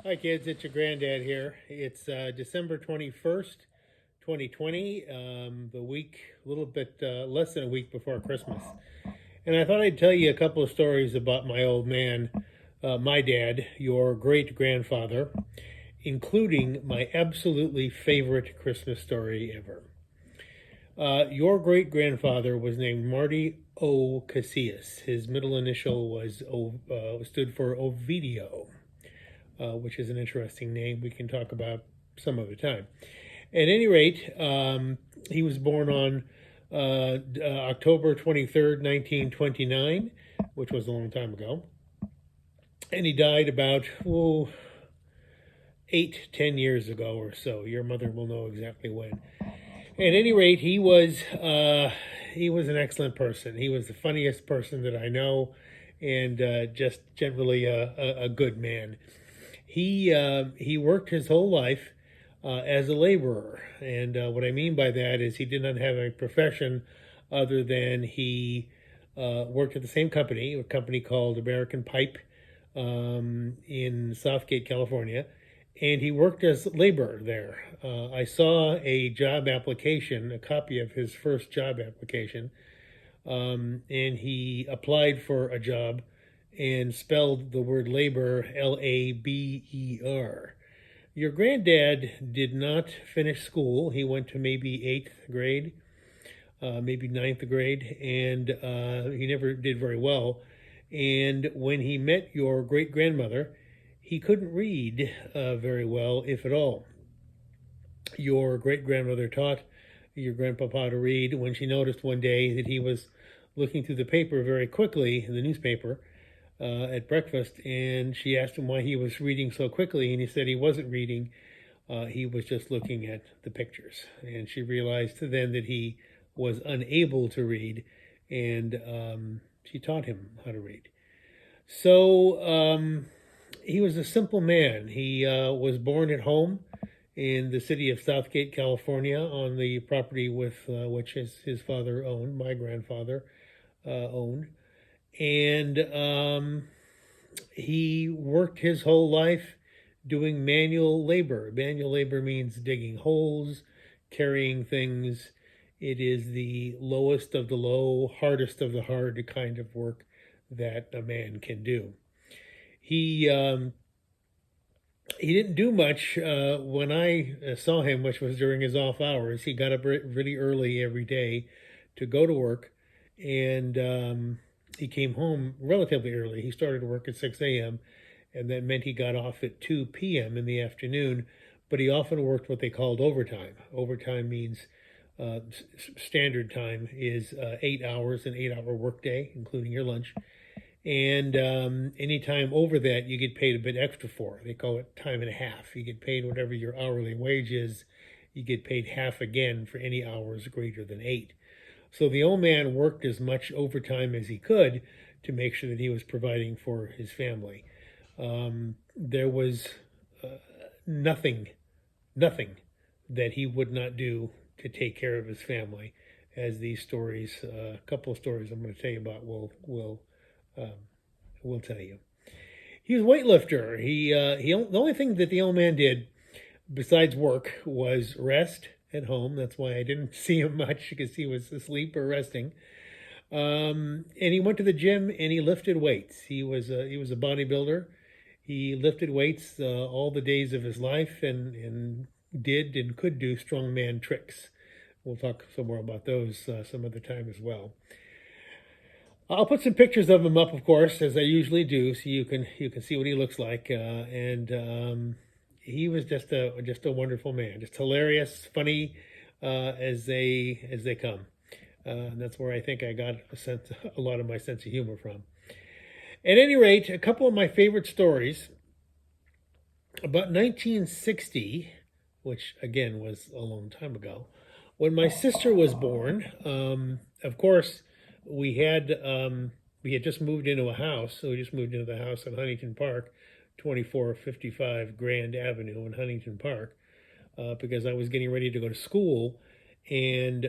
Hi, kids. It's your granddad here. It's December 21st, 2020, the week, a little bit less than a week before Christmas. And I thought I'd tell you a couple of stories about my old man, my dad, your great grandfather, including my absolutely favorite Christmas story ever. Your great grandfather was named Marty O. Casillas. His middle initial stood for Ovidio, which is an interesting name we can talk about some other time. At any rate, he was born on October 23rd, 1929, which was a long time ago. And he died about 8, 10 years ago or so. Your mother will know exactly when. At any rate, he was an excellent person. He was the funniest person that I know, and just generally a good man. He worked his whole life as a laborer, and what I mean by that is he did not have a profession other than he worked at the same company, a company called American Pipe, in Southgate, California, and he worked as laborer there. I saw a job application, a copy of his first job application, and he applied for a job and spelled the word labor Laber. Your granddad did not finish school. He went to maybe eighth grade, maybe ninth grade, and he never did very well. And when he met your great grandmother, he couldn't read very well, if at all. Your great grandmother taught your grandpapa to read when she noticed one day that he was looking through the paper very quickly, the newspaper, at breakfast, and she asked him why he was reading so quickly, and he said he wasn't reading, he was just looking at the pictures. And she realized then that he was unable to read, and she taught him how to read. So he was a simple man. He was born at home in the city of Southgate, California, on the property with which his father owned, my grandfather owned. And he worked his whole life doing manual labor. Manual labor means digging holes, carrying things. It is the lowest of the low, hardest of the hard kind of work that a man can do. He he didn't do much when I saw him, which was during his off hours. He got up really early every day to go to work, and he came home relatively early. He started work at 6 a.m., and that meant he got off at 2 p.m. in the afternoon, but he often worked what they called overtime. Overtime means standard time is 8 hours, an 8 hour workday, including your lunch. And any time over that, you get paid a bit extra for. They call it time and a half. You get paid whatever your hourly wage is. You get paid half again for any hours greater than 8. So the old man worked as much overtime as he could to make sure that he was providing for his family. There was nothing, nothing that he would not do to take care of his family, as these stories, a couple of stories I'm going to tell you about, um, will tell you. He was a weightlifter. The only thing that the old man did besides work was rest at home. That's why I didn't see him much, because he was asleep or resting. And he went to the gym and he lifted weights. He was a bodybuilder. He lifted weights all the days of his life, and did and could do strongman tricks. We'll talk some more about those some other time as well. I'll put some pictures of him up, of course, as I usually do, so you can see what he looks like. And he was just a wonderful man, just hilarious, funny as they come. And that's where I think I got a lot of my sense of humor from. At any rate, a couple of my favorite stories about 1960, which again was a long time ago, when my sister was born. Of course, we had we had just moved into a house, so we just moved into the house in Huntington Park, 2455 Grand Avenue in Huntington Park, because I was getting ready to go to school, and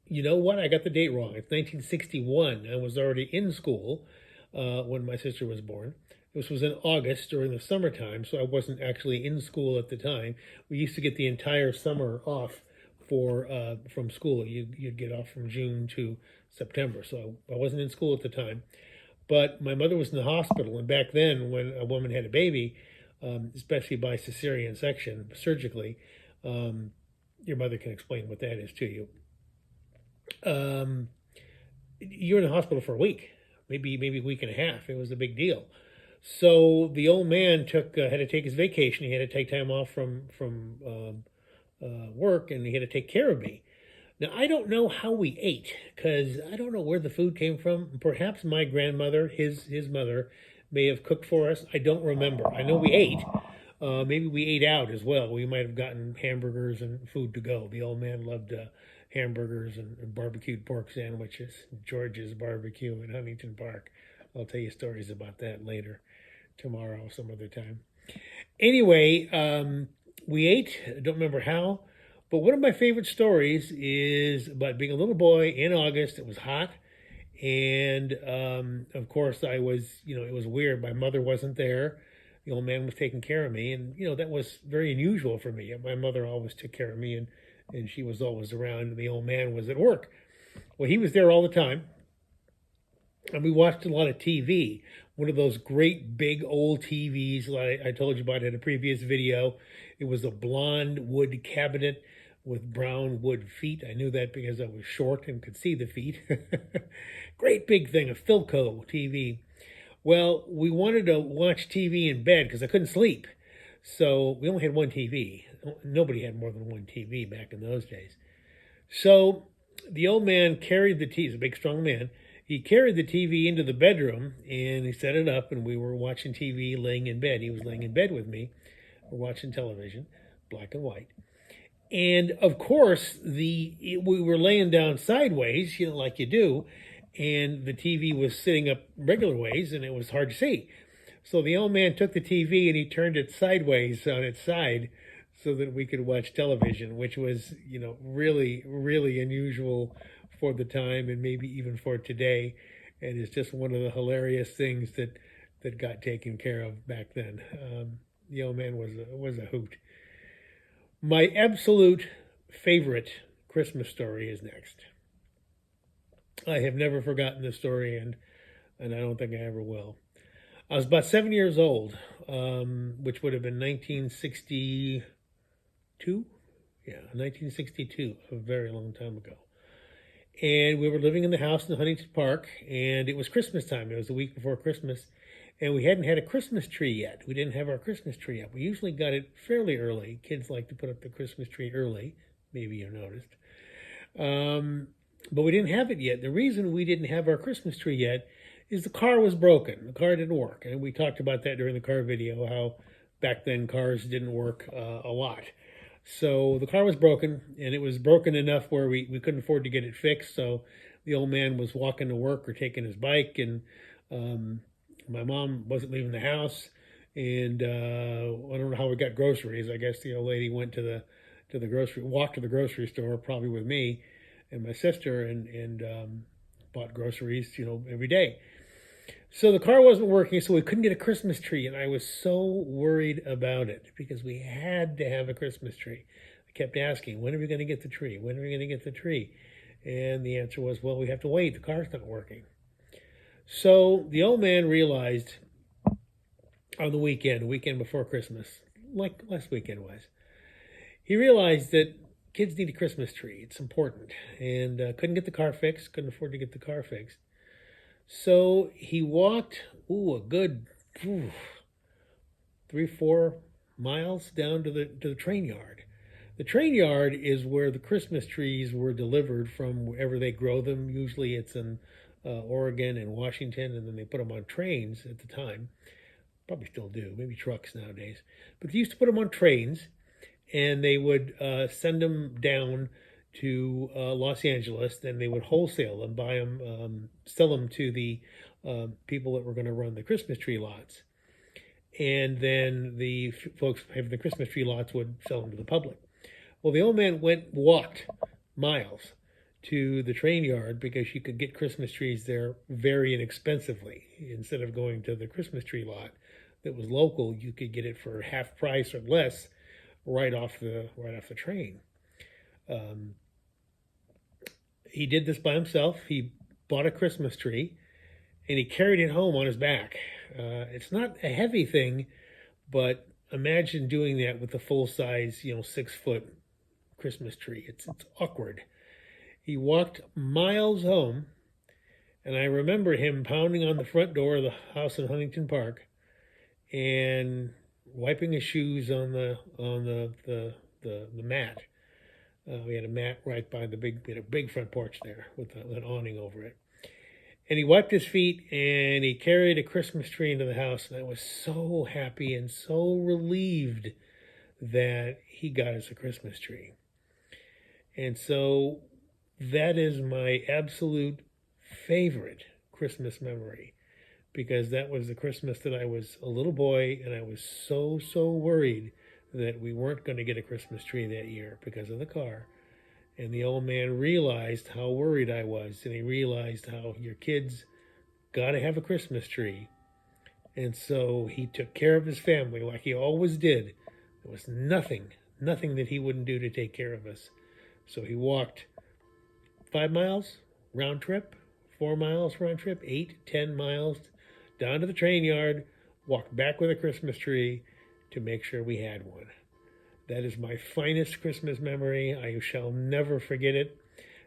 you know what? I got the date wrong. It's 1961. I was already in school when my sister was born. This was in August during the summertime, so I wasn't actually in school at the time. We used to get the entire summer off for from school. You'd get off from June to September, so I wasn't in school at the time. But my mother was in the hospital, and back then, when a woman had a baby, especially by cesarean section, surgically, um, your mother can explain what that is to you. Um, you're in the hospital for a week, maybe a week and a half. It was a big deal. So the old man had to take his vacation. He had to take time off from work, and he had to take care of me. Now, I don't know how we ate because I don't know where the food came from. Perhaps my grandmother, his mother, may have cooked for us. I don't remember. I know we ate. Maybe we ate out as well. We might have gotten hamburgers and food to go. The old man loved hamburgers and barbecued pork sandwiches, George's Barbecue in Huntington Park. I'll tell you stories about that later, tomorrow, some other time. Anyway, we ate. I don't remember how. But one of my favorite stories is about being a little boy in August. It was hot. And of course, I was, it was weird. My mother wasn't there. The old man was taking care of me. And, that was very unusual for me. My mother always took care of me, and she was always around. And the old man was at work. Well, he was there all the time. And we watched a lot of TV. One of those great big old TVs like I told you about in a previous video. It was a blonde wood cabinet with brown wood feet. I knew that because I was short and could see the feet. Great big thing, a Philco TV. Well, we wanted to watch TV in bed because I couldn't sleep. So we only had one TV. Nobody had more than one TV back in those days. So the old man carried the TV, he's a big strong man. He carried the TV into the bedroom and he set it up, and we were watching TV laying in bed. He was laying in bed with me. We're watching television, black and white. And of course, we were laying down sideways, like you do, and the TV was sitting up regular ways, and it was hard to see. So the old man took the TV and he turned it sideways on its side so that we could watch television, which was, really, really unusual for the time and maybe even for today. And it's just one of the hilarious things that got taken care of back then. The old man was a hoot. My absolute favorite Christmas story is next. I have never forgotten this story, and I don't think I ever will. I was about 7 years old, which would have been 1962. Yeah, 1962, a very long time ago. And we were living in the house in Huntington Park, and it was Christmas time. It was the week before Christmas, and we hadn't had a Christmas tree yet. We didn't have our Christmas tree up. We usually got it fairly early. Kids like to put up the Christmas tree early. Maybe you noticed. But we didn't have it yet. The reason we didn't have our Christmas tree yet is the car was broken. The car didn't work. And we talked about that during the car video, how back then cars didn't work a lot. So the car was broken, and it was broken enough where we couldn't afford to get it fixed. So the old man was walking to work or taking his bike, and my mom wasn't leaving the house. And I don't know how we got groceries. I guess the old lady went walked to the grocery store, probably with me and my sister, and bought groceries, every day. So the car wasn't working, so we couldn't get a Christmas tree, and I was so worried about it because we had to have a Christmas tree. I kept asking, when are we going to get the tree? When are we going to get the tree? And the answer was, well, we have to wait. The car's not working. So the old man realized on the weekend before Christmas, like last weekend was, he realized that kids need a Christmas tree. It's important. And couldn't get the car fixed, couldn't afford to get the car fixed. So he walked, a good 3-4 miles down to the train yard. The train yard is where the Christmas trees were delivered from wherever they grow them. Usually it's in Oregon and Washington, and then they put them on trains at the time. Probably still do, maybe trucks nowadays. But they used to put them on trains, and they would send them down to Los Angeles. Then they would wholesale them, buy them, sell them to the people that were going to run the Christmas tree lots. And then the folks having the Christmas tree lots would sell them to the public. Well, the old man walked miles to the train yard because you could get Christmas trees there very inexpensively. Instead of going to the Christmas tree lot that was local, you could get it for half price or less right off the train. Um, he did this by himself. He bought a Christmas tree and he carried it home on his back. It's not a heavy thing, but imagine doing that with a full size, 6 foot Christmas tree. It's awkward. He walked miles home, and I remember him pounding on the front door of the house in Huntington Park and wiping his shoes on the mat. We had a mat right by we had a big front porch there with an awning over it. And he wiped his feet and he carried a Christmas tree into the house. And I was so happy and so relieved that he got us a Christmas tree. And so that is my absolute favorite Christmas memory, because that was the Christmas that I was a little boy and I was so worried that we weren't going to get a Christmas tree that year because of the car. And the old man realized how worried I was, and he realized how your kids got to have a Christmas tree. And so he took care of his family like he always did. There was nothing that he wouldn't do to take care of us. So he walked 5 miles round trip, 4 miles round trip, 8, 10 miles down to the train yard, walked back with a Christmas tree to make sure we had one. That is my finest Christmas memory. I shall never forget it.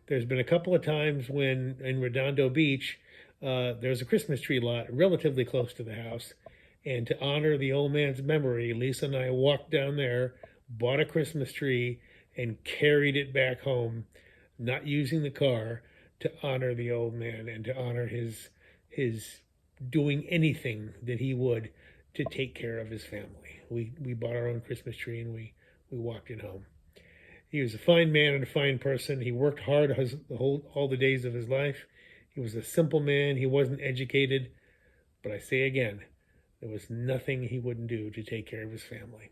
There's been a couple of times when in Redondo Beach, there's a Christmas tree lot relatively close to the house. And to honor the old man's memory, Lisa and I walked down there, bought a Christmas tree, and carried it back home, not using the car, to honor the old man and to honor his doing anything that he would to take care of his family. We bought our own Christmas tree and we walked it home. He was a fine man and a fine person. He worked hard all the days of his life. He was a simple man. He wasn't educated. But I say again, there was nothing he wouldn't do to take care of his family.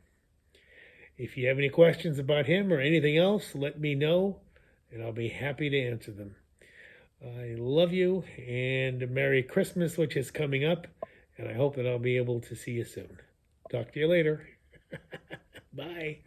If you have any questions about him or anything else, let me know, and I'll be happy to answer them. I love you, and Merry Christmas, which is coming up, and I hope that I'll be able to see you soon. Talk to you later. Bye.